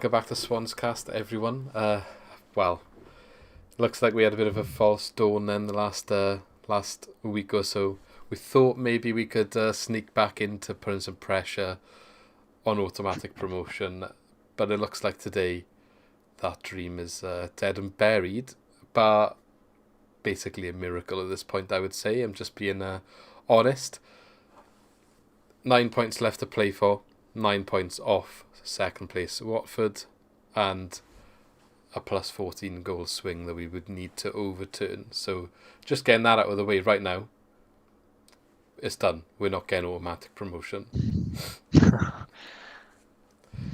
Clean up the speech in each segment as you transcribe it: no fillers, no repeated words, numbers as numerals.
welcome back to Swans cast, everyone. Well, looks like we had a bit of a false dawn then the last week or so. We thought maybe we could sneak back into putting some pressure on automatic promotion, but it looks like today that dream is dead and buried. But basically a miracle at this point, I would say. I'm just being honest. 9 points left to play for. 9 points off second place Watford, and a plus 14 goal swing that we would need to overturn. So just getting that out of the way right now, it's done. We're not getting automatic promotion.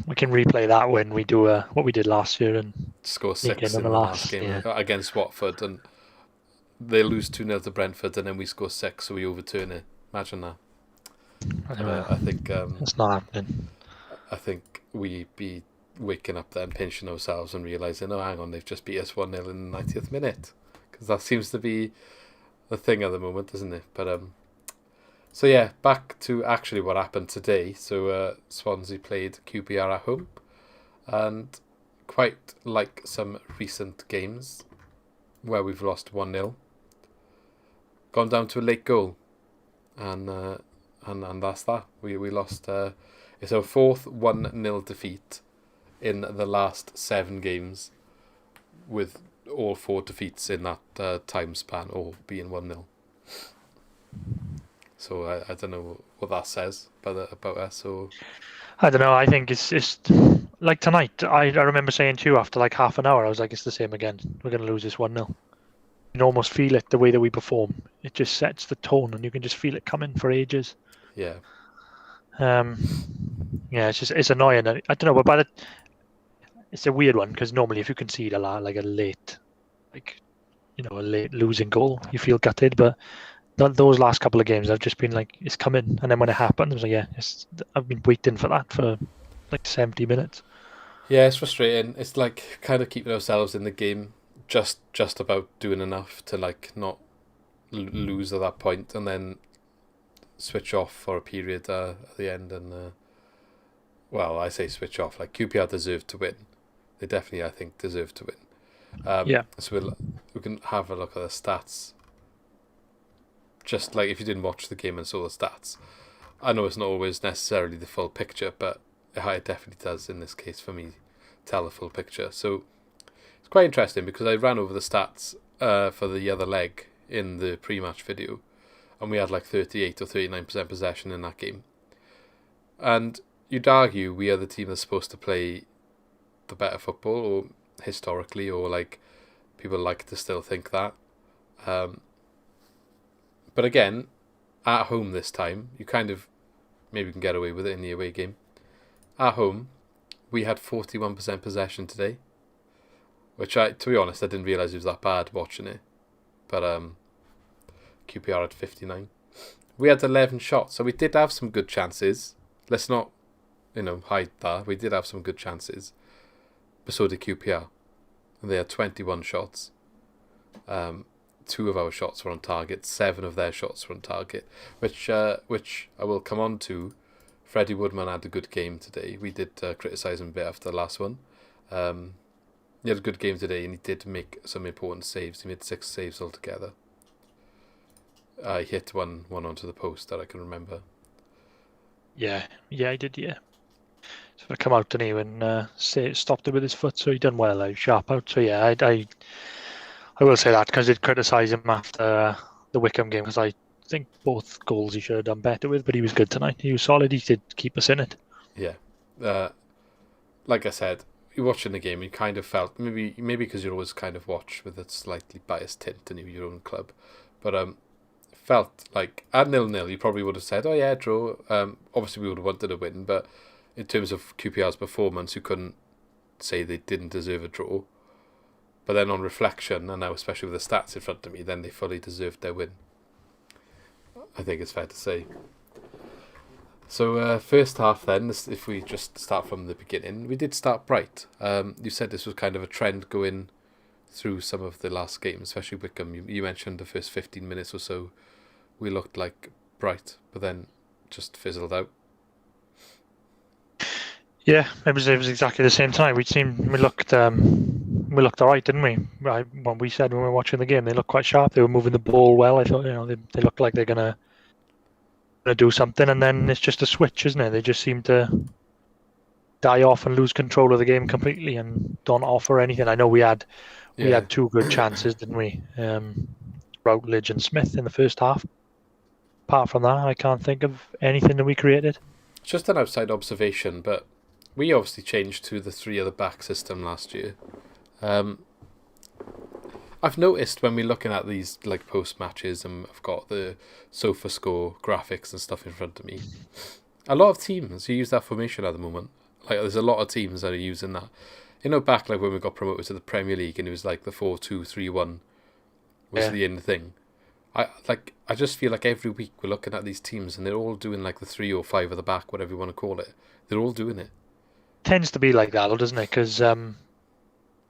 We can replay that when we do what we did last year and score 6 in the last game against Watford, and they lose 2-0 to Brentford, and then we score 6, so we overturn it. Imagine that. I think it's not happening. I think we'd be waking up then, pinching ourselves and realising, oh, hang on, they've just beat us 1-0 in the 90th minute. Because that seems to be the thing at the moment, isn't it? But so yeah, back to actually what happened today. So Swansea played QPR at home, and quite like some recent games where we've lost 1-0, gone down to a late goal, and that's that. We lost. It's our fourth 1-0 defeat in the last 7 games, with all 4 defeats in that time span, all being 1-0. So I don't know what that says about us. So I don't know. I think it's like tonight. I remember saying to you after like half an hour, I was like, it's the same again. We're going to lose this 1-0. You can almost feel it the way that we perform. It just sets the tone, and you can just feel it coming for ages. Yeah. Yeah, it's annoying. I don't know, but it's a weird one because normally if you concede a late losing goal, you feel gutted. But those last couple of games, I've just been like, it's coming, and then when it happened, I was like, yeah, I've been waiting for that for like 70 minutes. Yeah, it's frustrating. It's like kind of keeping ourselves in the game, just about doing enough to like not lose at that point, and then switch off for a period at the end. And well, I say switch off. Like QPR deserved to win. They definitely, I think, deserve to win. Yeah. So we can have a look at the stats. Just like if you didn't watch the game and saw the stats, I know it's not always necessarily the full picture, but it definitely does in this case for me tell the full picture. So it's quite interesting because I ran over the stats for the other leg in the pre-match video, and we had like 38 or 39% possession in that game. And you'd argue we are the team that's supposed to play the better football, or historically, or like people like to still think that. But again, at home this time, you kind of maybe can get away with it in the away game. At home, we had 41% possession today, which to be honest, I didn't realise it was that bad watching it. But QPR had 59. We had 11 shots, so we did have some good chances. Let's not, hide that. We did have some good chances. But so did QPR. And they had 21 shots. 2 of our shots were on target. 7 of their shots were on target, which I will come on to. Freddie Woodman had a good game today. We did criticise him a bit after the last one. He had a good game today, and he did make some important saves. He made 6 saves altogether. He hit one onto the post that I can remember. Yeah, I did. Yeah, so I come out, and he when stopped it with his foot, so he done well. Sharp out. So yeah, I will say that because I did criticise him after the Wickham game because I think both goals he should have done better with, but he was good tonight. He was solid. He did keep us in it. Yeah, like I said, you're watching the game, you kind of felt maybe because you always kind of watch with a slightly biased tint to your own club, but felt like at 0-0 you probably would have said, oh yeah, draw. Obviously we would have wanted a win, but in terms of QPR's performance, you couldn't say they didn't deserve a draw. But then on reflection, and now especially with the stats in front of me, then they fully deserved their win. I think it's fair to say. So first half then, if we just start from the beginning, we did start bright. You said this was kind of a trend going through some of the last games, especially Wickham. You mentioned the first 15 minutes or so, we looked like bright, but then just fizzled out. Yeah, it was exactly the same time. We looked alright, didn't we? Right, when we said when we were watching the game, they looked quite sharp. They were moving the ball well. I thought, they looked like they're gonna do something, and then it's just a switch, isn't it? They just seem to die off and lose control of the game completely and don't offer anything. I know we had Yeah. two good chances, didn't we? Routledge and Smith in the first half. Apart from that, I can't think of anything that we created. It's just an outside observation, but we obviously changed to the 3 at the back system last year. I've noticed when we're looking at these like post matches, and I've got the sofa score graphics and stuff in front of me. A lot of teams use that formation at the moment. Like there's a lot of teams that are using that. Back like when we got promoted to the Premier League, and it was like the 4-2-3-1 was the end thing. I just feel like every week we're looking at these teams, and they're all doing like the 3 or 5 at the back, whatever you want to call it. They're all doing it. Tends to be like that, doesn't it? Because there'll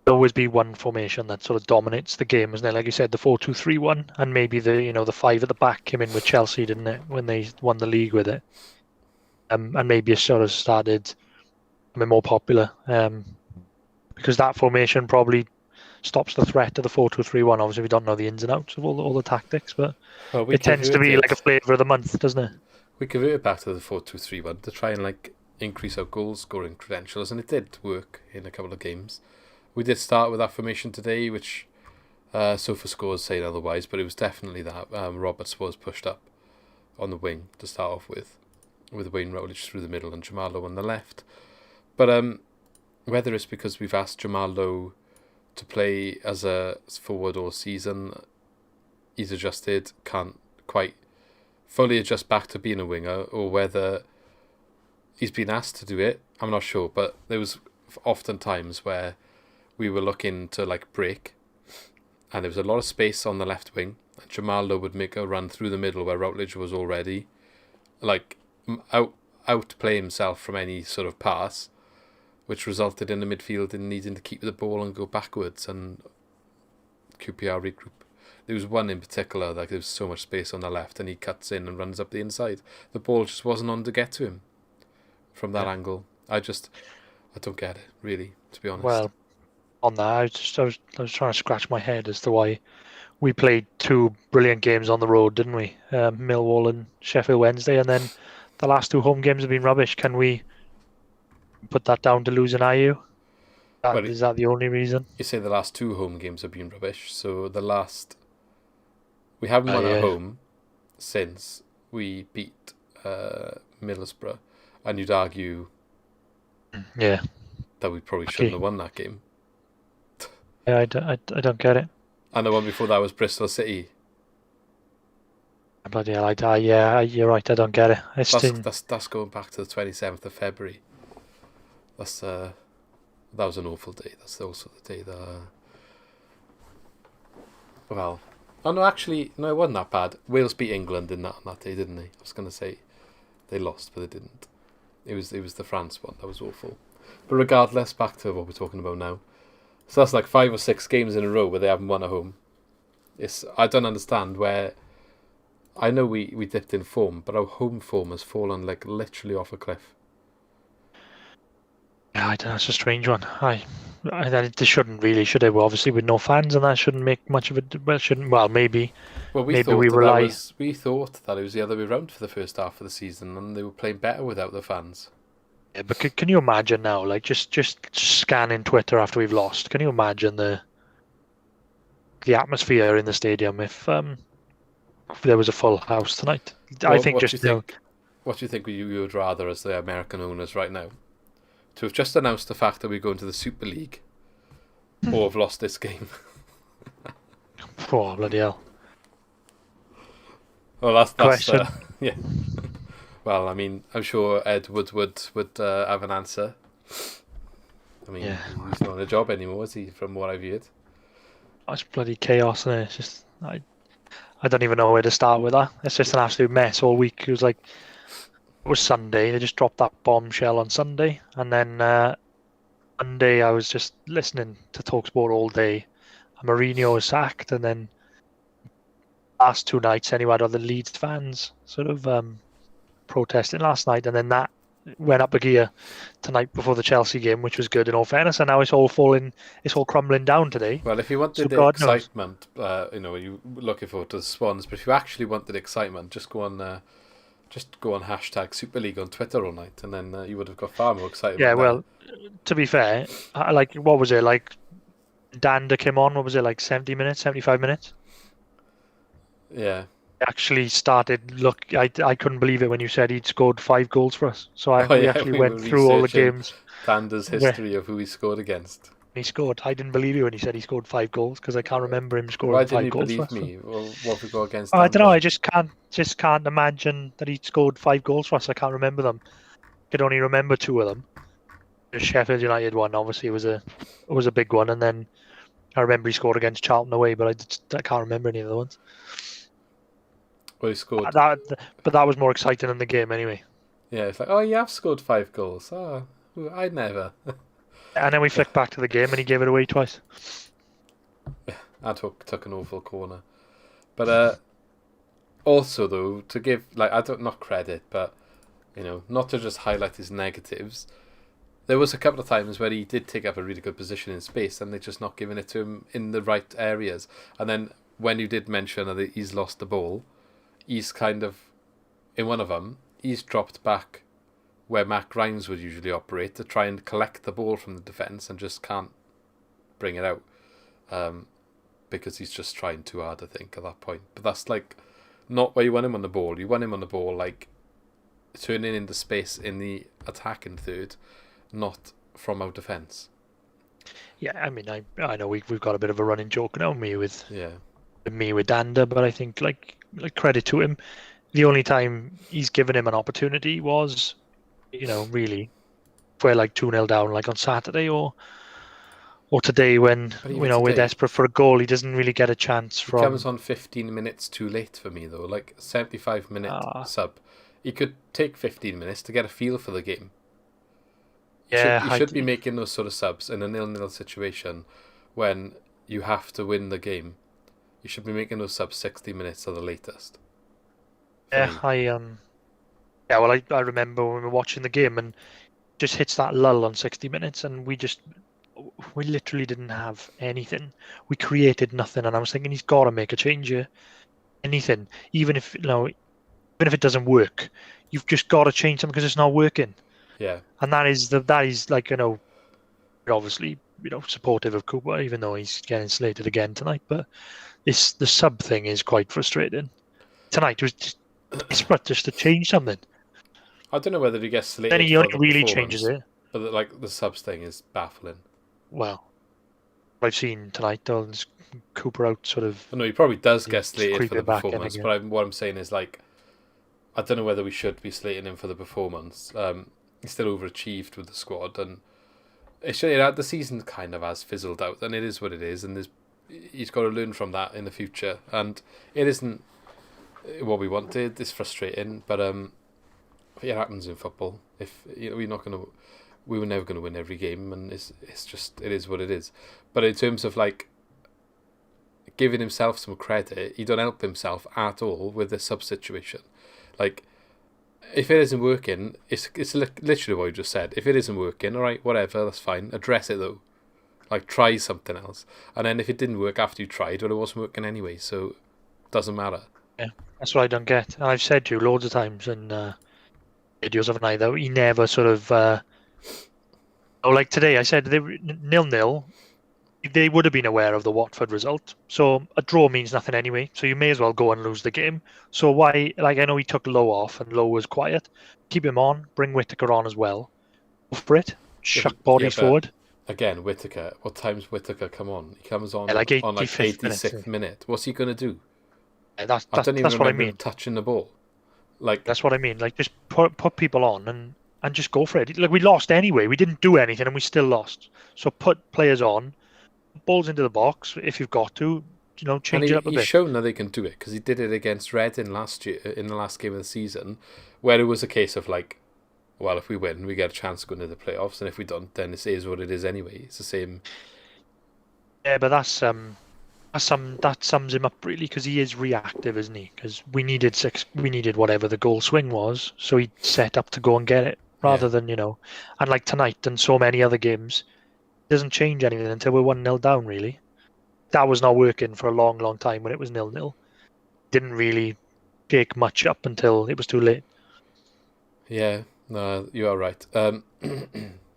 always be one formation that sort of dominates the game, isn't it? Like you said, the 4-2-3-1, and maybe the 5 at the back came in with Chelsea, didn't it, when they won the league with it? And maybe it sort of started becoming more popular, because that formation probably stops the threat of the 4-2-3-1. Obviously, we don't know the ins and outs of all the tactics, but it tends to be like a flavour of the month, doesn't it? We converted back to the 4-2-3-1 to try and like increase our goal scoring credentials, and it did work in a couple of games. We did start with that formation today, which Sofa scores saying otherwise, but it was definitely that. Roberts was pushed up on the wing to start off with Wayne Routledge through the middle and Jamal Lowe on the left. But whether it's because we've asked Jamal Lowe to play as a forward all season, he's adjusted, can't quite fully adjust back to being a winger, or whether he's been asked to do it, I'm not sure. But there was often times where we were looking to like break, and there was a lot of space on the left wing, and Jamal Lowe would make a run through the middle where Routledge was already like outplay himself from any sort of pass, which resulted in the midfield in needing to keep the ball and go backwards, and QPR regroup. There was one in particular, like there was so much space on the left, and he cuts in and runs up the inside. The ball just wasn't on to get to him from that angle. I don't get it, really, to be honest. Well, on that, I was trying to scratch my head as to why we played 2 brilliant games on the road, didn't we? Millwall and Sheffield Wednesday, and then the last 2 home games have been rubbish. Can we put that down to losing IU? Is that the only reason? You say the last 2 home games have been rubbish, so we haven't won at home since we beat Middlesbrough, and you'd argue that we probably shouldn't have won that game. Yeah, I don't get it. And the one before that was Bristol City. Bloody hell, you're right, I don't get it. That's going back to the 27th of February. That was an awful day. That's also the day that... Well... Oh, no, actually, no, it wasn't that bad. Wales beat England on that day, didn't they? I was going to say they lost, but they didn't. It was the France one. That was awful. But regardless, back to what we're talking about now. So that's like 5 or 6 games in a row where they haven't won at home. I don't understand where... I know we dipped in form, but our home form has fallen like literally off a cliff. Yeah, I don't know, it's a strange one. They shouldn't really, should they? Well, obviously with no fans, and that shouldn't make much of a... maybe... Well, we thought that it was the other way around for the first half of the season, and they were playing better without the fans. Yeah, but can you imagine now, like just scanning Twitter after we've lost? Can you imagine the atmosphere in the stadium if there was a full house tonight? What do you think you would rather, as the American owners right now, to have just announced the fact that we're going to the Super League, or have lost this game? Oh, bloody hell! Well, that's question. Yeah. Well, I mean, I'm sure Ed would have an answer. I mean, he's not on a job anymore, is he? From what I've heard. It's bloody chaos, and it's just I don't even know where to start with that. It's just an absolute mess all week. It was Sunday. They just dropped that bombshell on Sunday, and then Monday I was just listening to TalkSport all day. Mourinho was sacked, and then last 2 nights anyway, I had other Leeds fans sort of protesting last night, and then that went up a gear tonight before the Chelsea game, which was good in all fairness, and now it's all crumbling down today. Well, if you wanted So the God knows. excitement, you looking forward to the Swans. But if you actually wanted excitement, just go on hashtag Super League on Twitter all night, and then you would have got far more excitement. Yeah, there. well, to be fair, what was it like? Danda came on. What was it like? 70 minutes, 75 minutes. Yeah. Actually started. Look, I couldn't believe it when you said he'd scored 5 goals for us. So we actually we went were through all the researching games. Danda's history of who he scored against. He scored. I didn't believe you when he said he scored 5 goals because I can't remember him scoring Why 5 didn't you goals for us. believe me? Well, what have we got against I don't know. Danda? I just can't imagine that he scored 5 goals for us. I can't remember them. I could only remember 2 of them. The Sheffield United one, obviously, was a big one, and then I remember he scored against Charlton away, but I can't remember any of the ones. Well, he scored. But that was more exciting than the game anyway. Yeah, it's like, oh, you have scored 5 goals. Oh, I'd never. And then we flicked back to the game, and he gave it away twice. I took an awful corner. But also, though, to give, not credit, but, not to just highlight his negatives, there was a couple of times where he did take up a really good position in space, and they're just not giving it to him in the right areas. And then when you did mention that he's lost the ball, he's kind of, in one of them, he's dropped back where Matt Grimes would usually operate to try and collect the ball from the defence and just can't bring it out because he's just trying too hard, I think, at that point. But that's not where you want him on the ball. You want him on the ball turning into space in the attacking third, not from our defence. Yeah, I mean, I know we've got a bit of a running joke now, me with Danda, but I think like credit to him, the only time he's given him an opportunity was, really, if we're 2-0 down, on Saturday or today when we're desperate for a goal. He doesn't really get a chance from. He comes on 15 minutes too late for me though. 75-minute sub. He could take 15 minutes to get a feel for the game. He should be making those sort of subs in a 0-0 situation when you have to win the game. You should be making those subs 60 minutes at the latest. Yeah, I remember when we were watching the game and just hits that lull on 60 minutes and we literally didn't have anything. We created nothing, and I was thinking he's got to make a change here. Anything, even if it doesn't work, you've just got to change something because it's not working. Yeah, and that is obviously supportive of Cooper, even though he's getting slated again tonight. But the sub thing is quite frustrating. Tonight was just to change something. I don't know whether he gets slated. Then he only really changes it. But the subs thing is baffling. Well, I've seen tonight, Dylan's Cooper out sort of. No, he probably does get slated for the performance. But what I'm saying is I don't know whether we should be slating him for the performance. He's still overachieved with the squad, and the season kind of has fizzled out, and it is what it is, and he's got to learn from that in the future. And it isn't what we wanted. It's frustrating, but it happens in football. If we were never going to win every game, and it is what it is. But in terms of giving himself some credit, he don't help himself at all with the sub situation. If it isn't working, it's literally what you just said. If it isn't working, all right, whatever, that's fine. Address it though. Try something else. And then if it didn't work after you tried, well, it wasn't working anyway, so it doesn't matter. Yeah, that's what I don't get. And I've said to you loads of times in videos of an eye though, he never sort of. Today, I said 0-0. They would have been aware of the Watford result. So a draw means nothing anyway. So you may as well go and lose the game. So why, I know he took Lowe off and Lowe was quiet. Keep him on. Bring Whittaker on as well. Go for it. Chuck bodies forward. Again, Whittaker. What time's Whittaker come on? He comes on 86th minute. What's he going to do? That's what I mean. Touching the ball. That's what I mean. Just put people on and just go for it. We lost anyway. We didn't do anything and we still lost. So put players on. Balls into the box if you've got to, change it up a bit. He's shown that they can do it because he did it against Reading last year in the last game of the season, where it was a case of well, if we win, we get a chance to go into the playoffs, and if we don't, then it is what it is anyway. It's the same. Yeah, but that sums him up really because he is reactive, isn't he? Because we needed whatever the goal swing was, so he set up to go and get it. rather than, and like tonight and so many other games, it doesn't change anything until we're 1-0 down, really. That was not working for a long, long time when it was 0-0. Didn't really take much up until it was too late. Yeah, no, you are right.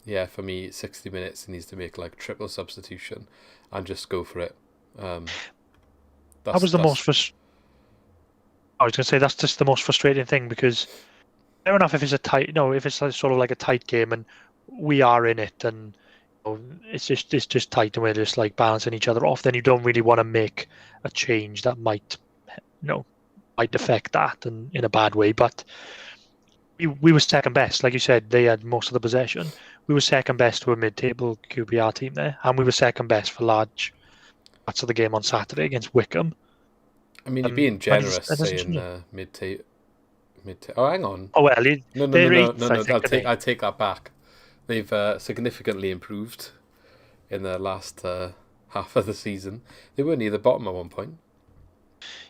Yeah, for me, 60 minutes, he needs to make like triple substitution and just go for it. That was the most I was going to say that's just the most frustrating thing, because fair enough if it's a tight, if it's sort of like a tight game and we are in it and it's just tight and we're just like balancing each other off, then you don't really want to make a change that might affect that and in a bad way. But we were second best, like you said. They had most of the possession. We were second best to a mid-table QPR team there, and we were second best for large parts of the game on Saturday against Wickham. I mean, you're being generous saying mid-table. Oh, hang on. Oh well, no. I take that back. They've significantly improved in the last half of the season. They were near the bottom at one point.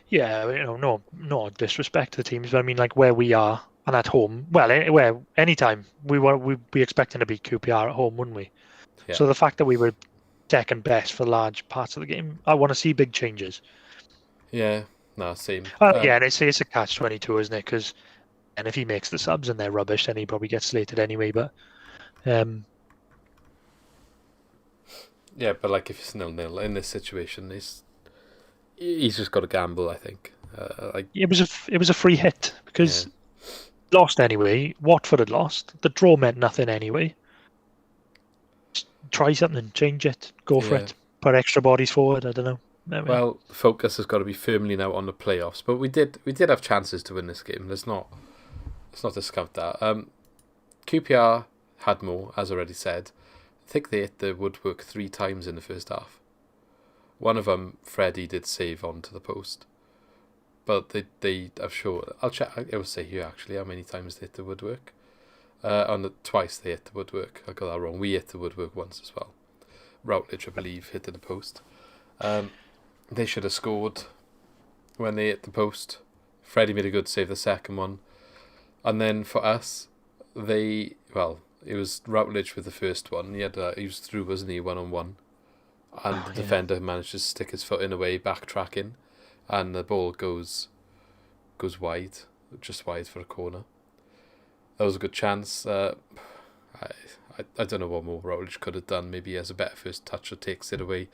Yeah, no disrespect to the teams, but I mean, like where we are and at home. Well, where anytime we'd be expecting to beat QPR at home, wouldn't we? Yeah. So the fact that we were second best for large parts of the game, I want to see big changes. Yeah, no, same. Yeah, and it's a catch-22, isn't it? Because and if he makes the subs and they're rubbish, then he probably gets slated anyway. But yeah, but like if it's 0-0 in this situation, he's just got to gamble. I think. It was a free hit because lost anyway. Watford had lost. The draw meant nothing anyway. Just try something, change it, go for it. Put extra bodies forward. I don't know. Well, the focus has got to be firmly now on the playoffs. But we did have chances to win this game. Let's not discount that. QPR had more, as already said. I think they hit the woodwork 3 times in the first half. One of them, Freddie did save onto the post. But they I'm sure, I'll check, I will say here actually how many times they hit the woodwork. Twice they hit the woodwork. I got that wrong. We hit the woodwork once as well. Routledge, I believe, hit the post. They should have scored when they hit the post. Freddie made a good save the second one. And then for us, it was Routledge with the first one. He was through, wasn't he, 1-on-1. And the defender managed to stick his foot in a way, backtracking. And the ball goes wide, just wide for a corner. That was a good chance. I don't know what more Routledge could have done. Maybe he has a better first touch or takes it away.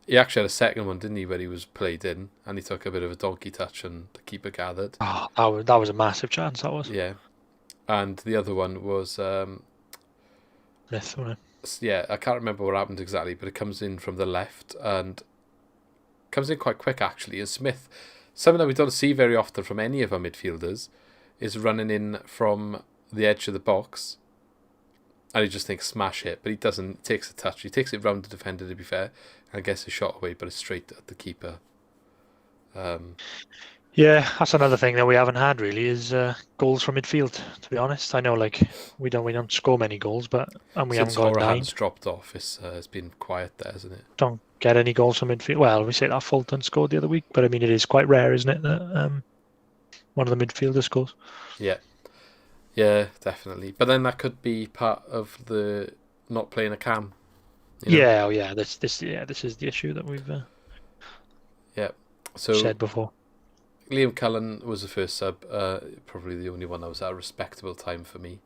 He actually had a second one, didn't he, where he was played in, and he took a bit of a donkey touch and the keeper gathered. Oh, that was a massive chance, that was. Yeah. And the other one was... Smith, wasn't it? Yeah, I can't remember what happened exactly, but it comes in from the left and comes in quite quick, actually. And Smith, something that we don't see very often from any of our midfielders, is running in from the edge of the box. And he just thinks smash it, but he doesn't. He takes a touch. He takes it round the defender, to be fair, and gets a shot away, but it's straight at the keeper. Yeah, that's another thing that we haven't had really is goals from midfield. To be honest, I know we don't score many goals, but we haven't got 9. Since dropped off, it's been quiet there, isn't it? Don't get any goals from midfield. Well, we say that Fulton scored the other week, but I mean it is quite rare, isn't it, that one of the midfielders scores? Yeah. Yeah, definitely. But then that could be part of the not playing a cam. Yeah, This is the issue that we've said before. Liam Cullen was the first sub, probably the only one that was at a respectable time for me.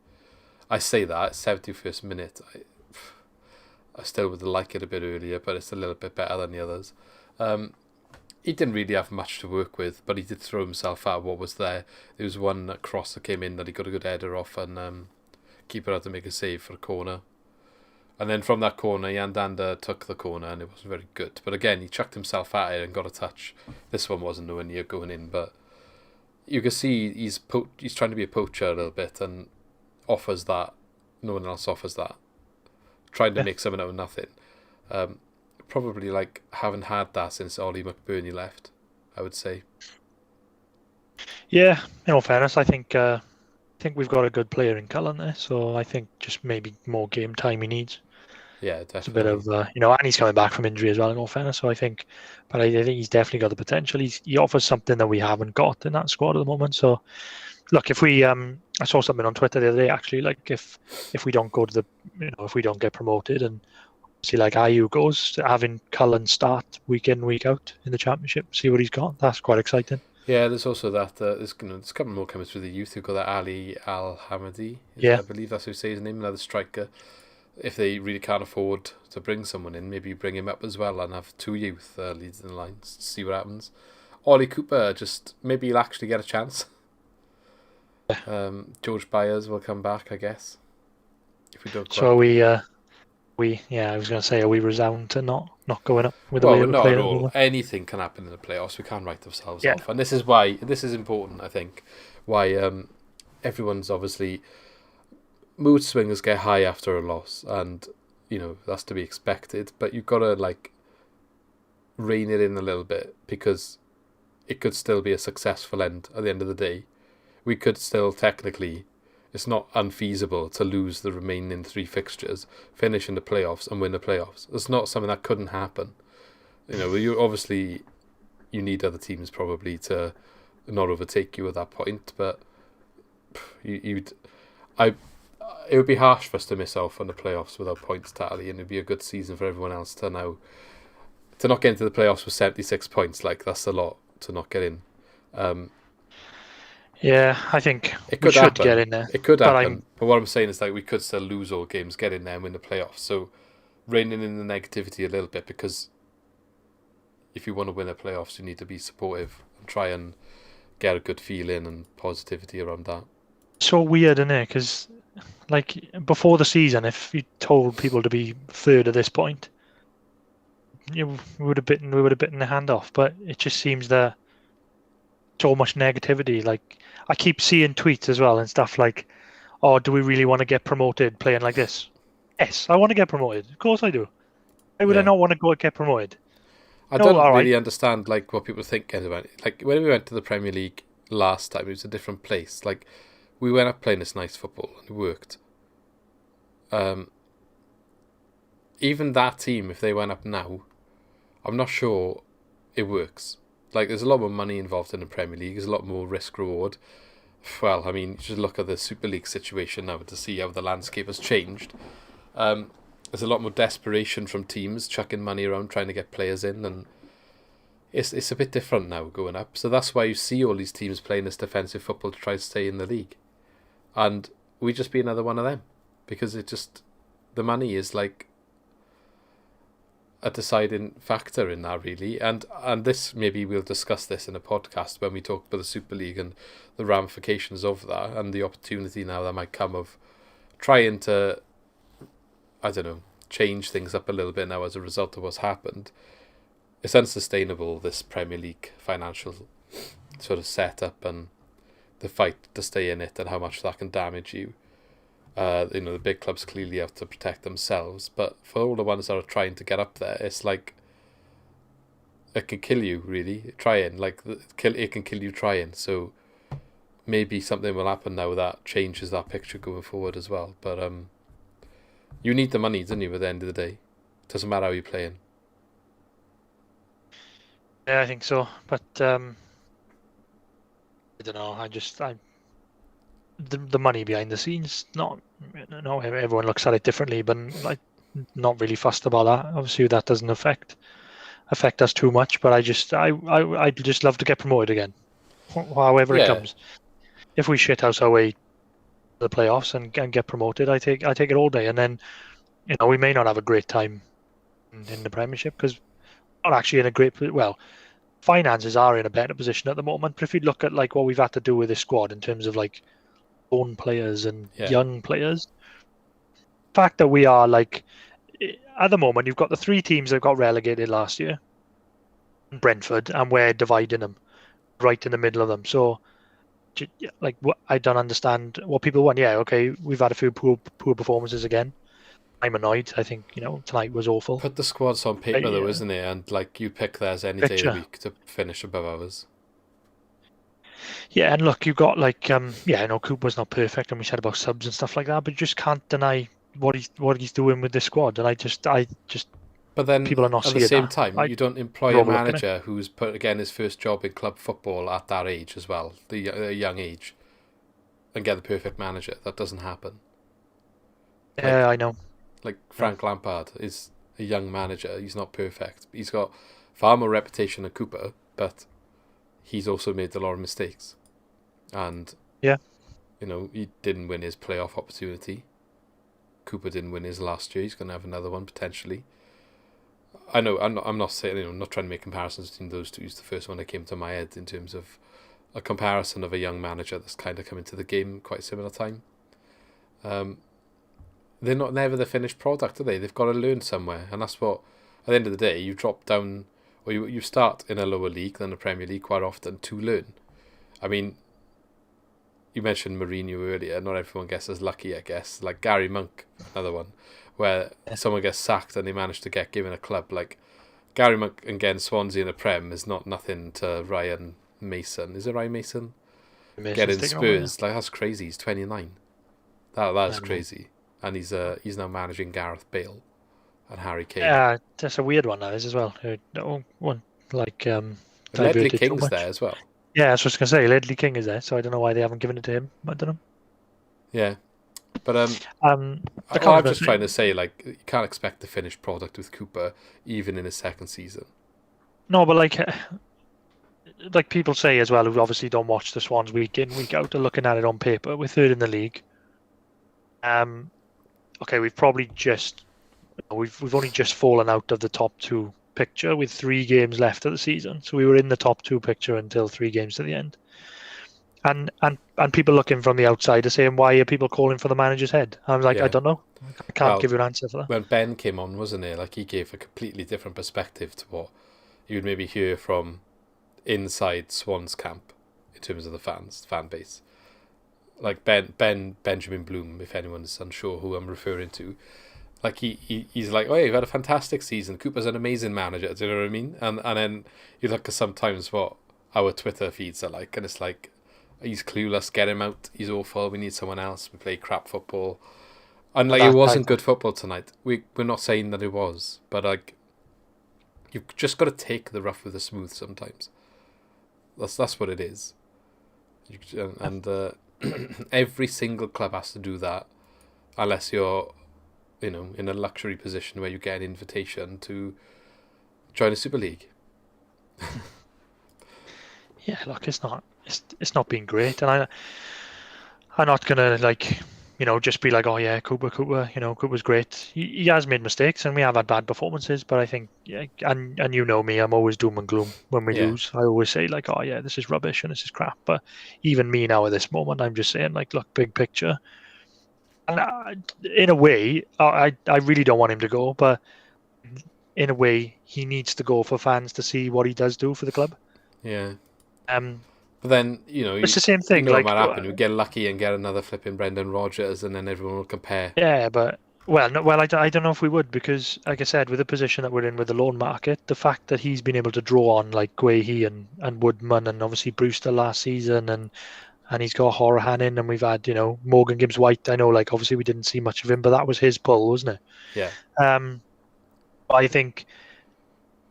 I say that 71st minute. I still would like it a bit earlier, but it's a little bit better than the others. He didn't really have much to work with, but he did throw himself at what was there. There was one cross that came in that he got a good header off, and keeper had to make a save for a corner. And then from that corner, Yandanda took the corner, and it wasn't very good. But again, he chucked himself at it and got a touch. This one wasn't nowhere near going in, but you can see he's trying to be a poacher a little bit and offers that. No one else offers that. Trying to make something out of nothing. Probably haven't had that since Ollie McBurney left, I would say. Yeah, in all fairness, I think we've got a good player in Cullen there, so I think just maybe more game time he needs. Yeah, It's a bit definitely. of and he's coming back from injury as well, in all fairness. So I think he's definitely got the potential. He offers something that we haven't got in that squad at the moment. So look, if we I saw something on Twitter the other day actually, like if we don't go to the if we don't get promoted, and see like IU goes, having Cullen start week in week out in the championship, see what he's got. That's quite exciting. Yeah, there's also that. There's a couple more coming through the youth. You've got that Ali Al Hamadi. Yeah, I believe that's who say his name. Another striker. If they really can't afford to bring someone in, maybe bring him up as well and have two youth leads in the lines. See what happens. Ollie Cooper, just maybe he'll actually get a chance. George Byers will come back, I guess. If we don't. so I was going to say, are we resound to not going up with the Well, way we're we're not at playing at the all. moment? Anything can happen in the playoffs. We can't write ourselves Yeah. off, and this is why this is important. I think why everyone's obviously mood swingers get high after a loss, and that's to be expected. But you've got to like rein it in a little bit because it could still be a successful end at the end of the day. We could still technically. It's not unfeasible to lose the remaining three fixtures, finish in the playoffs, and win the playoffs. It's not something that couldn't happen. You obviously you need other teams probably to not overtake you at that point, but you'd it would be harsh for us to miss out on the playoffs without points tally, and it'd be a good season for everyone else to not get into the playoffs with 76 points. Like that's a lot to not get in. Yeah, I think It we could should get happen. in there. It could But happen. But what I'm saying is like we could still lose all games, get in there, and win the playoffs. So reining in the negativity a little bit because if you want to win the playoffs, you need to be supportive and try and get a good feeling and positivity around that. so weird, isn't it? Because like before the season, if you told people to be third at this point, we would have bitten the hand off. But it just seems that so much negativity. Like I keep seeing tweets as well and stuff like, "Oh, do we really want to get promoted playing like this?" Yes, I want to get promoted. Of course I do. Why would I Yeah. not want to go and get promoted? I No, don't all right. really understand like what people think about it. Like when we went to the Premier League last time, it was a different place. Like we went up playing this nice football and it worked. Even that team, if they went up now, I'm not sure it works. Like there's a lot more money involved in the Premier League. There's a lot more risk reward. Well, I mean, you should look at the Super League situation now to see how the landscape has changed. There's a lot more desperation from teams chucking money around trying to get players in, and it's a bit different now going up. So that's why you see all these teams playing this defensive football to try to stay in the league, and we just be another one of them because the money is like a deciding factor in that really, and this maybe we'll discuss this in a podcast when we talk about the Super League and the ramifications of that and the opportunity now that might come of trying to, I don't know, change things up a little bit now as a result of what's happened. It's unsustainable, this Premier League financial sort of setup and the fight to stay in it and how much that can damage you. The big clubs clearly have to protect themselves, but for all the ones that are trying to get up there, it's like it can kill you really. Trying it can kill you trying. So maybe something will happen now that changes that picture going forward as well. But you need the money, don't you? At the end of the day, doesn't matter how you're playing. Yeah, I think so. But I don't know. The money behind the scenes, not everyone looks at it differently, but like not really fussed about that. Obviously, that doesn't affect us too much. But I just love to get promoted again, however it comes. If we shithouse our way to the playoffs and get promoted, I take it all day. And then we may not have a great time in the Premiership because we're not actually in a great finances are in a better position at the moment. But if you look at like what we've had to do with this squad in terms of like own players and young players, the fact that we are like at the moment, you've got the three teams that got relegated last year, Brentford, and we're dividing them right in the middle of them. So, like, I don't understand what people want. Yeah, okay, we've had a few poor performances again. I'm annoyed. I think tonight was awful. Put the squads on paper though, isn't it? And like you pick theirs any day of the week to finish above ours. Yeah, and look, you've got like Cooper's not perfect, and we said about subs and stuff like that, but you just can't deny what he's doing with this squad, and I just But then people are not at the seeing same that. time, you don't employ We're a overlooking it. manager who's put again his first job in club football at that age as well, the young age, and get the perfect manager. That doesn't happen. Yeah, I know. Like Frank Lampard is a young manager. He's not perfect. He's got far more reputation than Cooper, but he's also made a lot of mistakes. And Yeah, he didn't win his playoff opportunity. Cooper didn't win his last year. He's going to have another one potentially. I know. I'm not saying. I'm not trying to make comparisons between those two. It's the first one that came to my head in terms of a comparison of a young manager that's kind of come into the game quite similar time. They're never the finished product, are they? They've got to learn somewhere, and that's what. At the end of the day, you drop down, or you start in a lower league than the Premier League quite often to learn. I mean, you mentioned Mourinho earlier. Not everyone gets as lucky, I guess. Like Gary Monk, another one, where someone gets sacked and they manage to get given a club. Like Gary Monk again, Swansea in the Prem is not nothing to Ryan Mason. Is it Ryan Mason? Getting Spurs, like that's crazy. He's 29. That's crazy, and he's now managing Gareth Bale and Harry Kane. Yeah, that's a weird one. That is as well. One like Ledley King's there as well. Yeah, that's what I was gonna say. Ledley King is there, so I don't know why they haven't given it to him. I don't know. Yeah, but I'm just trying to say, like, you can't expect the finished product with Cooper even in his second season. No, but like people say as well, who obviously don't watch the Swans week in, week out, are looking at it on paper. We're third in the league. Okay, we've only just fallen out of the top two picture with 3 games left of the season. So we were in the top 2 picture until 3 games to the end. And people looking from the outside are saying, why are people calling for the manager's head? I'm like, I don't know. I can't give you an answer for that. When Ben came on, wasn't it? Like, he gave a completely different perspective to what you would maybe hear from inside Swans camp in terms of the fan base. Like Benjamin Bloom, if anyone's unsure who I'm referring to. Like he's like, oh, you've had a fantastic season. Cooper's an amazing manager. Do you know what I mean? And then you look at sometimes what our Twitter feeds are like, and it's like, he's clueless. Get him out. He's awful. We need someone else. We play crap football. And like, it wasn't good football tonight. We're not saying that it was, but like, you've just got to take the rough with the smooth sometimes. That's what it is. And every single club has to do that, unless you're, in a luxury position where you get an invitation to join a Super League. Yeah, look, it's not been great, and I'm not gonna just be like, oh yeah, Cooper, Cooper's great. He has made mistakes, and we have had bad performances, but I think, and you know me, I'm always doom and gloom when we lose. I always say like, oh yeah, this is rubbish and this is crap. But even me now at this moment, I'm just saying like, look, big picture. And in a way, I really don't want him to go, but in a way, he needs to go for fans to see what he does do for the club. Yeah. But then, it's the same thing. What might happen? We get lucky and get another flipping Brendan Rodgers, and then everyone will compare. Yeah, but I don't know if we would, because, like I said, with the position that we're in with the loan market, the fact that he's been able to draw on like Guehi and Woodman and obviously Brewster last season, and he's got Horahan in, and we've had Morgan Gibbs-White. I know, like, obviously we didn't see much of him, but that was his pull, wasn't it? Yeah. I think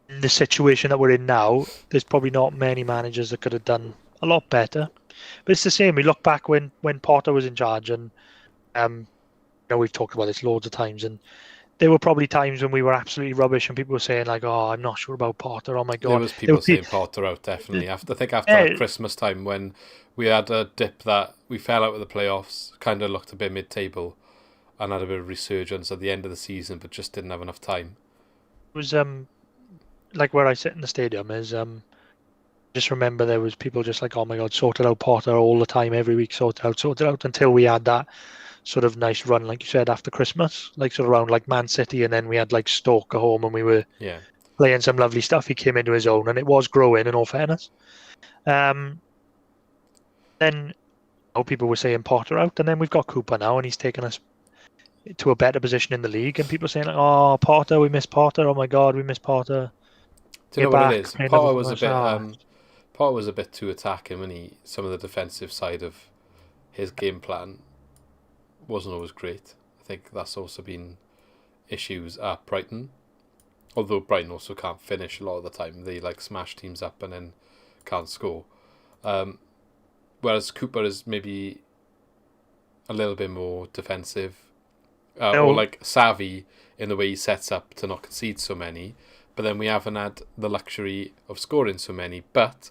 in the situation that we're in now, there's probably not many managers that could have done a lot better. But it's the same. We look back when Potter was in charge, and we've talked about this loads of times, and there were probably times when we were absolutely rubbish, and people were saying like, "Oh, I'm not sure about Potter. Oh my god." There was people saying Potter out, definitely. After Christmas time, when we had a dip that we fell out of the playoffs, kind of looked a bit mid-table, and had a bit of resurgence at the end of the season, but just didn't have enough time. It was like where I sit in the stadium is just remember there was people just like, oh my god, sorted out Potter all the time, every week, sorted out, until we had that sort of nice run, like you said, after Christmas, like sort of around like Man City, and then we had like Stoke at home, and we were playing some lovely stuff. He came into his own, and it was growing, in all fairness. Then people were saying Potter out, and then we've got Cooper now, and he's taken us to a better position in the league, and people are saying like, oh, Potter, we miss Potter. Oh my god, we miss Potter. Do you know what it is? Potter was a bit too attacking when some of the defensive side of his game plan wasn't always great. I I think that's also been issues at Brighton. Although Brighton also can't finish a lot of the time. They like smash teams up and then can't score. Whereas Cooper is maybe a little bit more defensive. Or like savvy in the way he sets up to not concede so many. But then we haven't had the luxury of scoring so many. But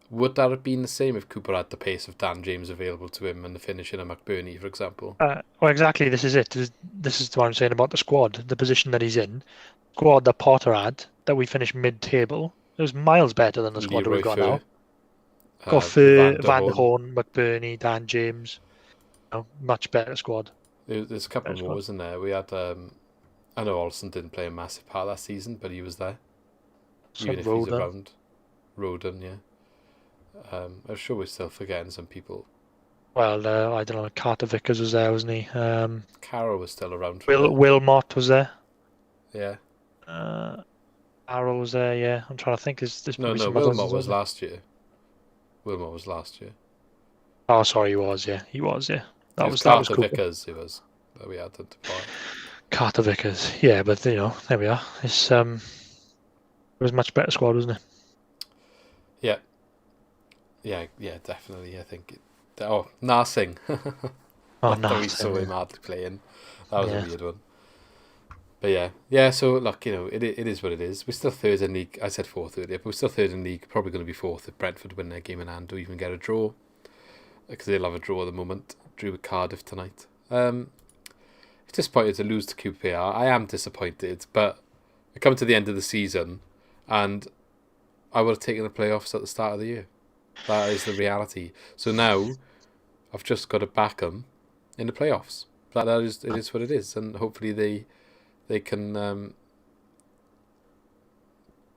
would that have been the same if Cooper had the pace of Dan James available to him and the finishing of McBurney, for example? Well, exactly. This is it. This is what I'm saying about the squad. The position that he's in. Squad that Potter had, that we finished mid-table. It was miles better than the squad that we've got now. Got Van der Horn, McBurney, Dan James. Much better squad. There's a couple more, isn't there? We had... I know Olsen didn't play a massive part that season, but he was there. Even if he's around. Roden, yeah. I'm sure we're still forgetting some people. Well, I don't know. Carter Vickers was there, wasn't he? Carroll was still around. Wilmot was there. Yeah. Carroll was there, yeah. I'm trying to think. No, Wilmot was last year. Wilmot was last year. Oh, sorry, he was, yeah. That was Carter Vickers, it was, that we had to buy. Carter Vickers, yeah, but, there we are. It was a much better squad, wasn't it? Yeah, definitely. I think. Narsing. Narsing. We saw him hardly playing. That was a weird one. But yeah. So look, it is what it is. We're still third in league. I said fourth earlier, but we're still third in league. Probably going to be fourth if Brentford win their game in hand or even get a draw, because they'll have a draw at the moment. Drew with Cardiff tonight. It's disappointed to lose to QPR. I am disappointed, but I come to the end of the season, and I would have taken the playoffs at the start of the year. That is the reality. So now, I've just got to back them in the playoffs. It is what it is, and hopefully they can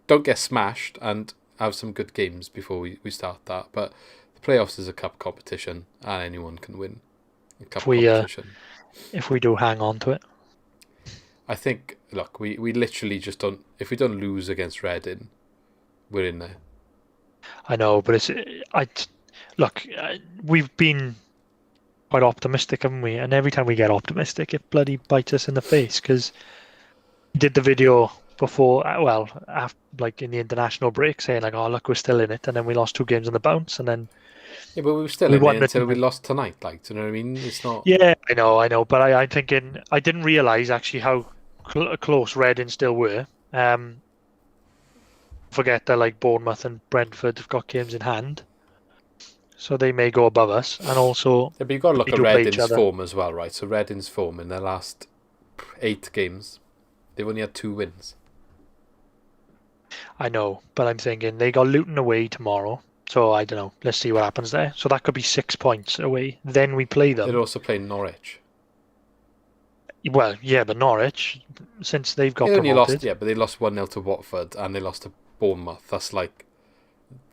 don't get smashed and have some good games before we start that. But the playoffs is a cup competition, and anyone can win a cup competition. If we do hang on to it, I think. Look, we literally just don't. If we don't lose against Reading, we're in there. I know, but we've been quite optimistic, haven't we? And every time we get optimistic, it bloody bites us in the face, because we did the video before, after, like in the international break, saying like, oh look, we're still in it, and then we lost 2 games on the bounce, and then but we were still in it until we lost tonight. Like, do you know what I mean? It's not. Yeah, I know, but I'm thinking I didn't realise actually how close Reading still were. Forget that like Bournemouth and Brentford have got games in hand, so they may go above us. And also, but you've got to look at Reading's form as well, right? So Reading's form in their last 8 games, they've only had 2 wins. I know, but I'm thinking they got Luton away tomorrow, so I don't know. Let's see what happens there. So that could be 6 points away. Then we play them. They're also playing Norwich. Well, yeah, but Norwich, since they've got promoted, lost, but they lost 1-0 to Watford and they lost to Bournemouth. That's like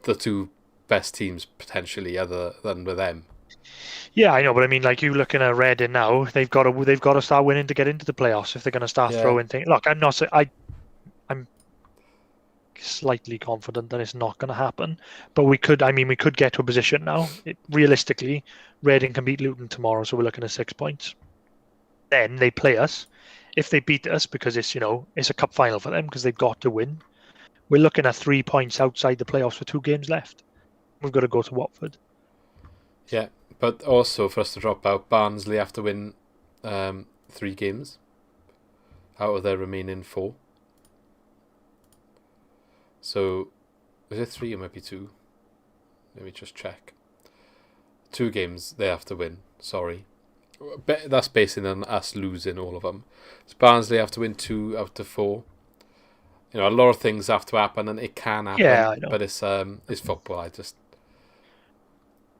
the 2 best teams potentially, other than with them. Yeah, I know, but I mean, like, you looking at Reading now, they've got to start winning to get into the playoffs if they're going to start throwing things. Look, I'm slightly confident that it's not going to happen, but we could get to a position now. Realistically, Reading can beat Luton tomorrow, so we're looking at 6 points. Then they play us. If they beat us, because it's a cup final for them, because they've got to win, we're looking at 3 points outside the playoffs with 2 games left. We've got to go to Watford. Yeah, but also for us to drop out, Barnsley have to win 3 games out of their remaining 4. So, is it 3 or maybe 2? Let me just check. 2 games they have to win, sorry. That's based on us losing all of them. So Barnsley have to win 2 out of 4. A lot of things have to happen, and it can happen. Yeah, I know. But it's football.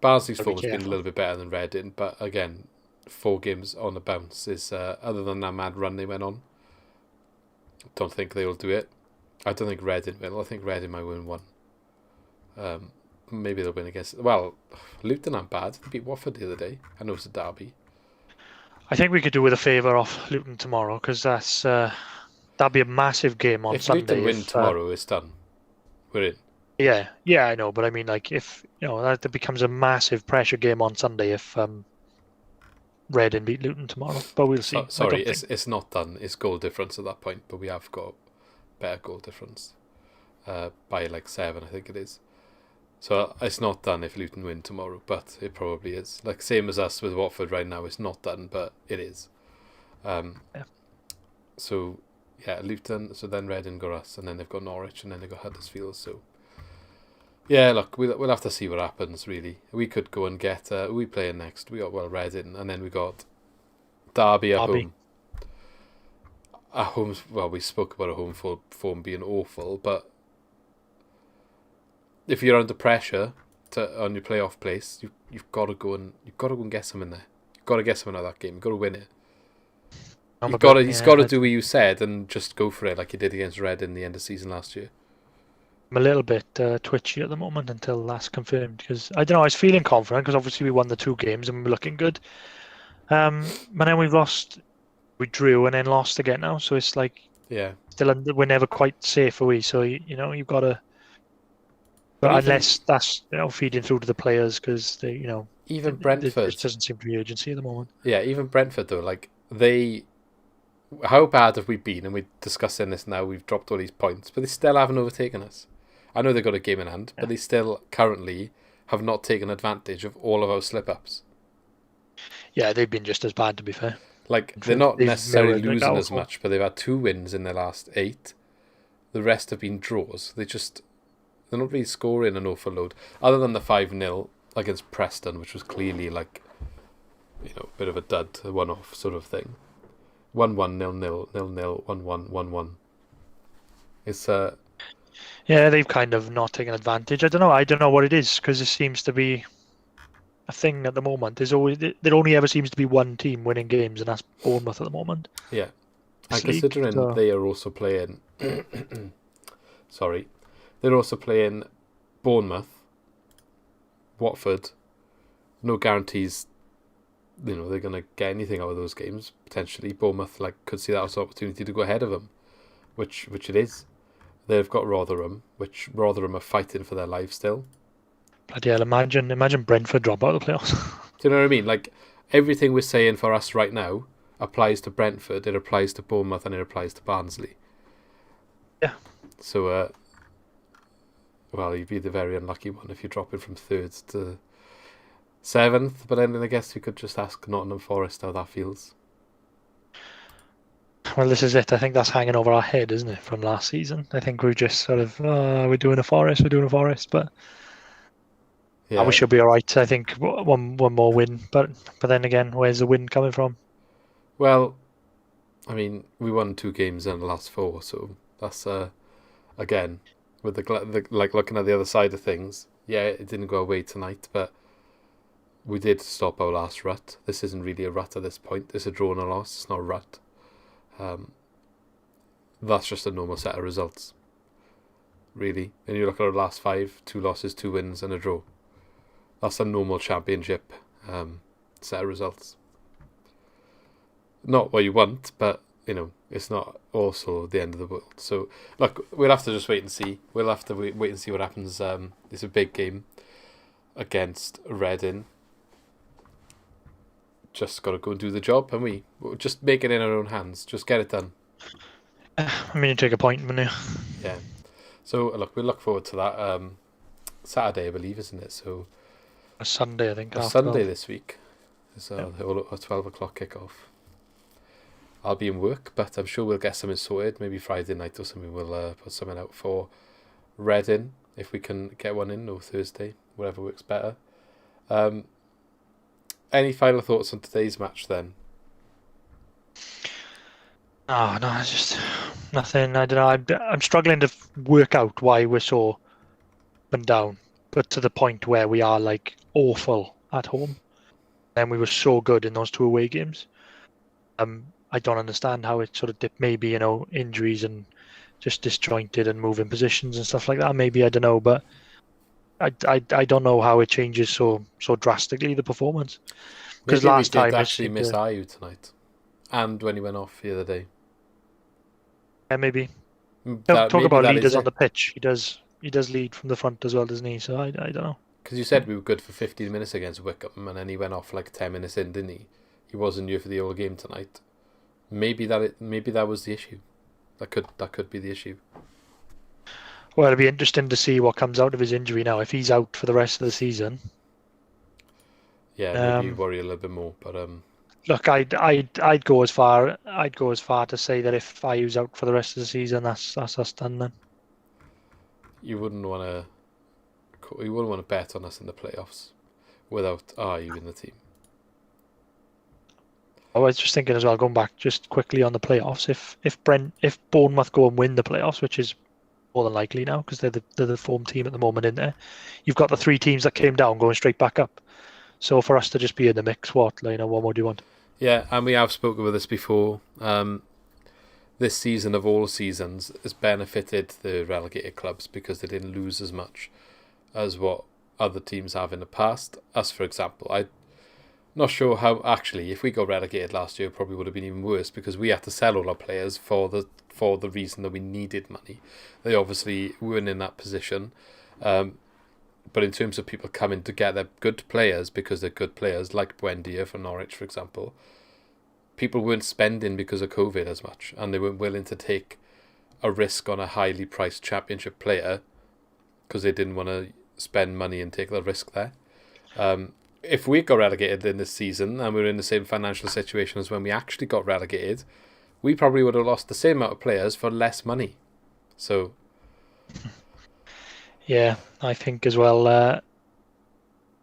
Barnsley's form has been a little bit better than Reading, but again, 4 games on the bounce is other than that mad run they went on. Don't think they will do it. I don't think Reading will. I think Reading might win 1. Maybe they'll win against. Well, Luton aren't bad. They beat Watford the other day. I know it's a derby. I think we could do with a favour off Luton tomorrow, because that'd be a massive game on Sunday. If Luton win tomorrow, it's done. We're in. Yeah, I know, but I mean, like, if that becomes a massive pressure game on Sunday, if Reading beat Luton tomorrow, but we'll see. Sorry, it's not done. It's goal difference at that point, but we have got better goal difference by like 7, I think it is. So it's not done if Luton win tomorrow, but it probably is. Like same as us with Watford right now, it's not done, but it is. Yeah. So yeah, Luton. So then Reading got us, and then they've got Norwich, and then they've got Huddersfield. So yeah, look, we'll have to see what happens. Really, we could go and get who we playing next. We got Reading, and then we got Derby at home. At home, well, we spoke about a home form being awful, but if you're under pressure on your playoff place, you've got to go and get some in there. You've got to get something out of that game. You've got to win it. He's got to do what you said and just go for it like he did against Red in the end of season last year. I'm a little bit twitchy at the moment until that's confirmed because I don't know. I was feeling confident because obviously we won the 2 games and we were looking good. But then we've lost. We drew and then lost again now, so it's like we're never quite safe, are we? So you've got to. But unless that's feeding through to the players because they even Brentford there doesn't seem to be urgency at the moment. Yeah, even Brentford though, like how bad have we been? And we're discussing this now. We've dropped all these points, but they still haven't overtaken us. I know they've got a game in hand, but they still currently have not taken advantage of all of our slip-ups. Yeah, they've been just as bad, to be fair. Like, they're not necessarily losing as much, but they've had 2 wins in their last 8. The rest have been draws. They're not really scoring an awful load, other than the 5-0 against Preston, which was clearly like, a bit of a dud, a one-off sort of thing. 1-1, 0-0, 0-0, 1-1, 1-1. It's yeah, they've kind of not taken advantage. I don't know what it is because it seems to be a thing at the moment. There only ever seems to be one team winning games, and that's Bournemouth at the moment. Yeah, and considering they are also playing, they're also playing Bournemouth, Watford. No guarantees. They're going to get anything out of those games. Potentially, Bournemouth could see that as an opportunity to go ahead of them, which it is. They've got Rotherham, which Rotherham are fighting for their life still. Bloody hell, imagine Brentford drop out of the playoffs. Do you know what I mean? Like, everything we're saying for us right now applies to Brentford, it applies to Bournemouth, and it applies to Barnsley. Yeah. So, well, you'd be the very unlucky one if you're dropping from 3rd to 7th, but then I guess we could just ask Nottingham Forest how that feels. Well, this is it. I think that's hanging over our head, isn't it, from last season? I think we're just sort of, we're doing a Forest, but yeah. We should be all right. I think one more win, but then again, where's the win coming from? Well, I mean, we won 2 games in the last 4, so that's again with the looking at the other side of things. Yeah, it didn't go away tonight, but we did stop our last rut. This isn't really a rut at this point. It's a draw and a loss. It's not a rut. That's just a normal set of results, really. And you look at our last 5, 2 losses, 2 wins, and a draw. That's a normal championship set of results. Not what you want, but it's not also the end of the world. So look, we'll have to just wait and see. We'll have to wait and see what happens. It's a big game against Reading. Just got to go and do the job, and we'll just make it in our own hands. Just get it done. I mean, you take a point, wouldn't you? Yeah. So look, we'll look forward to that. Saturday, I believe, isn't it? So a Sunday, I think. A Sunday this week. It's a 12 o'clock kickoff. I'll be in work, but I'm sure we'll get something sorted. Maybe Friday night or something. We'll put something out for Reading if we can get one in, or Thursday, whatever works better. Any final thoughts on today's match then? Oh, no, it's just nothing. I don't know. I'm struggling to work out why we're so up and down, but to the point where we are awful at home, and we were so good in those 2 away games. I don't understand how it sort of dipped. Maybe injuries and just disjointed and moving positions and stuff like that. Maybe I don't know, but I don't know how it changes so drastically the performance. Because last time actually missed Ayew tonight, and when he went off the other day. Yeah, maybe. Talk about leaders on the pitch. He does lead from the front as well, doesn't he? So I don't know. Because you said we were good for 15 minutes against Wickham, and then he went off 10 minutes in, didn't he? he wasn't here for the whole game tonight. Maybe that was the issue. That could be the issue. Well, it'll be interesting to see what comes out of his injury now. If he's out for the rest of the season, yeah, maybe you worry a little bit more. But look, I'd go as far to say that if Ayu's out for the rest of the season, that's us done then. you wouldn't want to bet on us in the playoffs without Ayew in the team. I was just thinking as well, going back just quickly on the playoffs. If Bournemouth go and win the playoffs, which is more than likely now because they're the form team at the moment in there, you've got the 3 teams that came down going straight back up. So for us to just be in the mix, what more do you want? Yeah, and we have spoken with this before. This season of all seasons has benefited the relegated clubs because they didn't lose as much as what other teams have in the past. Us, for example, I'm not sure how. Actually, if we got relegated last year, it probably would have been even worse because we had to sell all our players for the reason that we needed money. They obviously weren't in that position. But in terms of people coming together, good players, because they're good players, like Buendia for Norwich, for example, people weren't spending because of COVID as much, and they weren't willing to take a risk on a highly priced championship player because they didn't want to spend money and take the risk there. If we got relegated in this season and we were in the same financial situation as when we actually got relegated, we probably would have lost the same amount of players for less money. So... Yeah, I think as well. I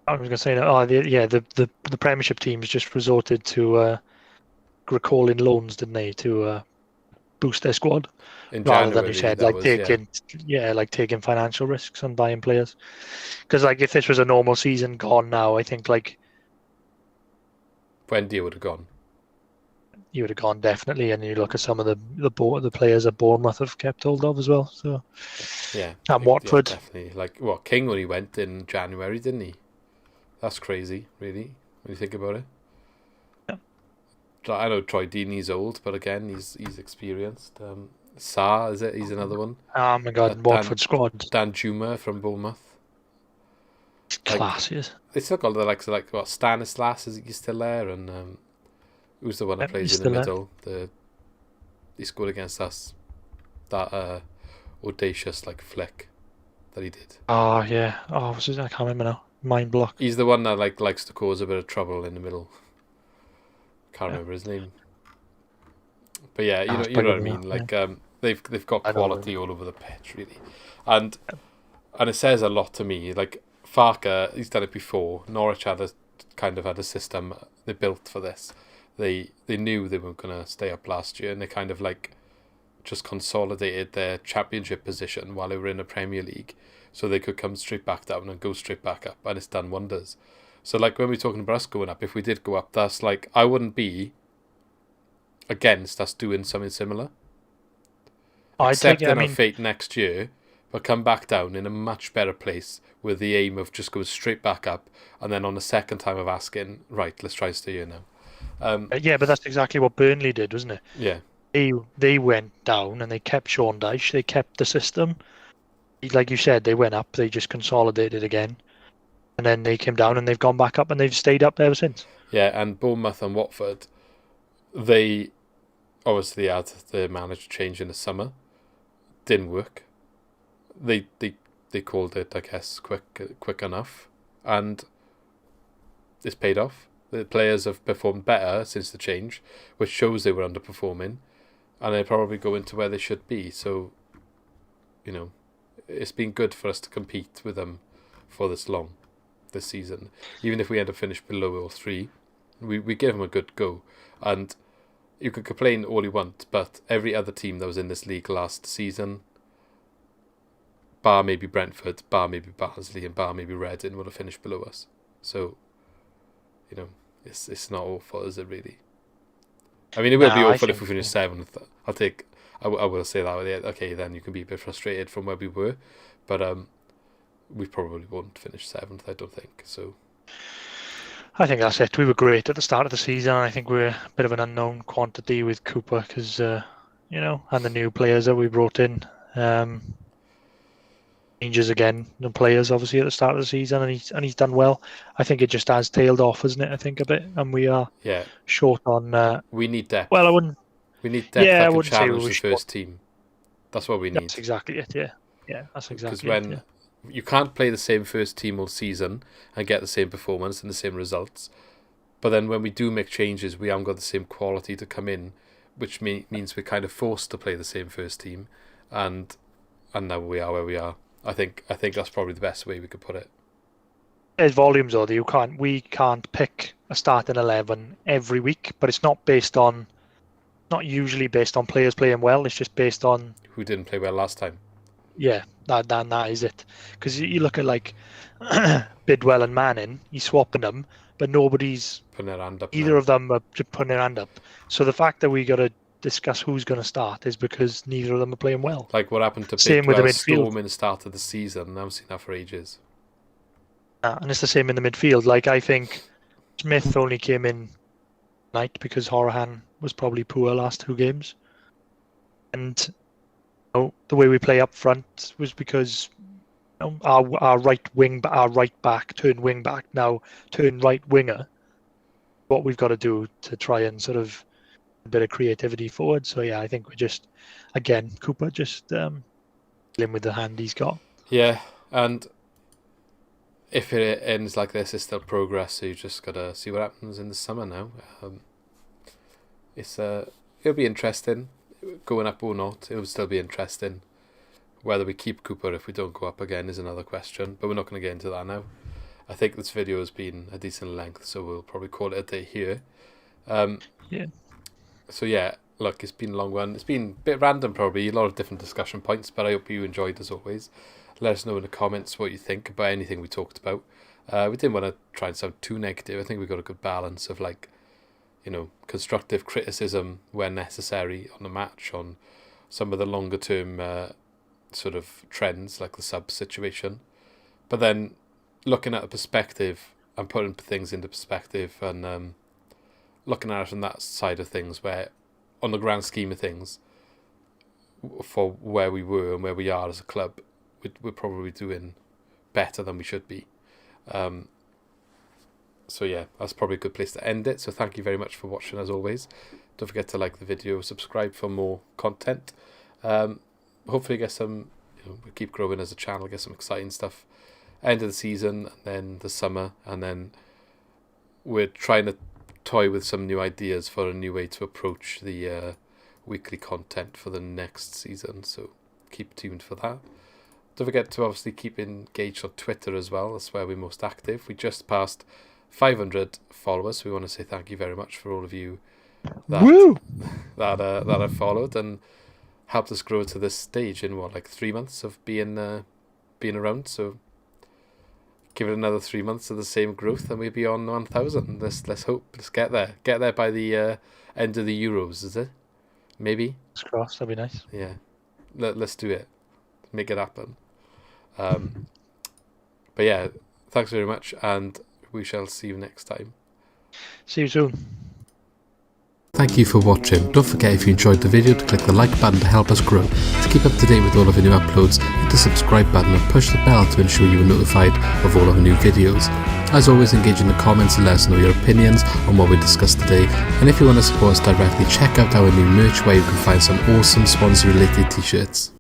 was going to say, the Premiership teams just resorted to recalling loans, didn't they, to boost their squad, rather than you said taking financial risks and buying players. Because if this was a normal season gone now, I think Buendia would have gone. You would have gone definitely, and you look at some of the players that Bournemouth have kept hold of as well. So yeah, and Watford, definitely. King only went in January, didn't he? That's crazy, really, when you think about it. Yeah. I know Troy Deeney's old, but again, he's experienced. Sarr, is it? He's another one. Oh my God, Watford squad. Dan Juma from Bournemouth. Class, yes. They still got the likes of Stanislas, is he still there? And who's the one that plays in the middle? He scored against us. That audacious flick that he did. Oh yeah. Oh, what's his name? I can't remember now. Mind block. He's the one that likes to cause a bit of trouble in the middle. Can't remember his name. But yeah, you know what I mean. They've got quality all over the pitch, really, and it says a lot to me. Farker, he's done it before. Norwich had a system they built for this. They knew they weren't going to stay up last year, and they kind of just consolidated their championship position while they were in the Premier League, so they could come straight back down and go straight back up, and it's done wonders. So when we're talking about us going up, if we did go up, that's I wouldn't be against us doing something similar. Accepting our fate next year, but come back down in a much better place with the aim of just going straight back up, and then on the second time of asking, right, let's try to stay here now. Yeah, but that's exactly what Burnley did, wasn't it? Yeah. They went down and they kept Sean Dyche. They kept the system. Like you said, they went up. They just consolidated again. And then they came down and they've gone back up and they've stayed up ever since. Yeah, and Bournemouth and Watford, they obviously had the manager change in the summer. Didn't work. They called it, I guess, quick enough. And it's paid off. The players have performed better since the change, which shows they were underperforming, and they probably go into where they should be. So, it's been good for us to compete with them for this long, this season. Even if we end up finished below all 3, we give them a good go. And you can complain all you want, but every other team that was in this league last season, bar maybe Brentford, bar maybe Barnsley, and bar maybe Reading, would have finished below us. So, it's not awful, is it really? I mean, it will be awful if we finish 7th. I will say that. Okay, then you can be a bit frustrated from where we were, but we probably won't finish 7th, I don't think. So, I think that's it. We were great at the start of the season. I think we're a bit of an unknown quantity with Cooper because, and the new players that we brought in. changes again, the players obviously at the start of the season, and he's done well. I think it just has tailed off, isn't it? I think a bit, and we are short on. We need depth. Well, I wouldn't. We need depth that I can wouldn't say we challenge were the short. first team. That's what we need. That's exactly it. Yeah, that's exactly it. Because when you can't play the same first team all season and get the same performance and the same results, but then when we do make changes, we haven't got the same quality to come in, which means we're kind of forced to play the same first team, and now we are where we are. I think that's probably the best way we could put it. There's volumes, though. We can't pick a starting 11 every week, but it's not usually based on players playing well. It's just based on who didn't play well last time. Yeah, that is it. Because you look at like Bidwell and Manning, he's swapping them, but nobody's putting their hand up. Either of them are putting their hand up. So the fact that we got to discuss who's going to start is because neither of them are playing well. Like what happened to same with the midfield. Storm in the start of the season. I haven't seen that for ages. And it's the same in the midfield. Like I think Smith only came in tonight because Horahan was probably poor last 2 games, and the way we play up front was because our right back turned wing back, now turned right winger. What we've got to do to try and sort of a bit of creativity forward. So yeah, I think we're just again Cooper just dealing with the hand he's got. Yeah, and if it ends like this, it's still progress. So you just gotta see what happens in the summer now. It'll be interesting. Going up or not, it will still be interesting. Whether we keep Cooper if we don't go up again is another question, but we're not going to get into that now. I think this video has been a decent length, so we'll probably call it a day here. So yeah, look, it's been a long one. It's been a bit random probably, a lot of different discussion points, but I hope you enjoyed as always. Let us know in the comments what you think about anything we talked about. We didn't want to try and sound too negative. I think we got a good balance of constructive criticism where necessary on the match, on some of the longer term sort of trends like the sub situation, but then looking at a perspective and putting things into perspective and looking at it from that side of things, where on the grand scheme of things, for where we were and where we are as a club, we're probably doing better than we should be. So yeah, that's probably a good place to end it. So thank you very much for watching as always. Don't forget to like the video, subscribe for more content. Hopefully get some, we keep growing as a channel, get some exciting stuff. End of the season, and then the summer, and then we're trying to toy with some new ideas for a new way to approach the weekly content for the next season. So keep tuned for that. Don't forget to obviously keep engaged on Twitter as well. That's where we're most active. We just passed 500 followers. So we want to say thank you very much for all of you that have followed and helped us grow to this stage in 3 months of being around. So give it another 3 months of the same growth and we'll be on 1,000. Let's hope. Let's get there by the end of the Euros, is it? Maybe. It's crossed. That'd be nice. Yeah, let's do it. Make it happen. But yeah, thanks very much, and we shall see you next time. See you soon. Thank you for watching. Don't forget, if you enjoyed the video, to click the like button to help us grow. To keep up to date with all of our new uploads, hit the subscribe button and push the bell to ensure you are notified of all of our new videos. As always, engage in the comments and let us know your opinions on what we discussed today. And if you want to support us directly, check out our new merch where you can find some awesome Swansea related t-shirts.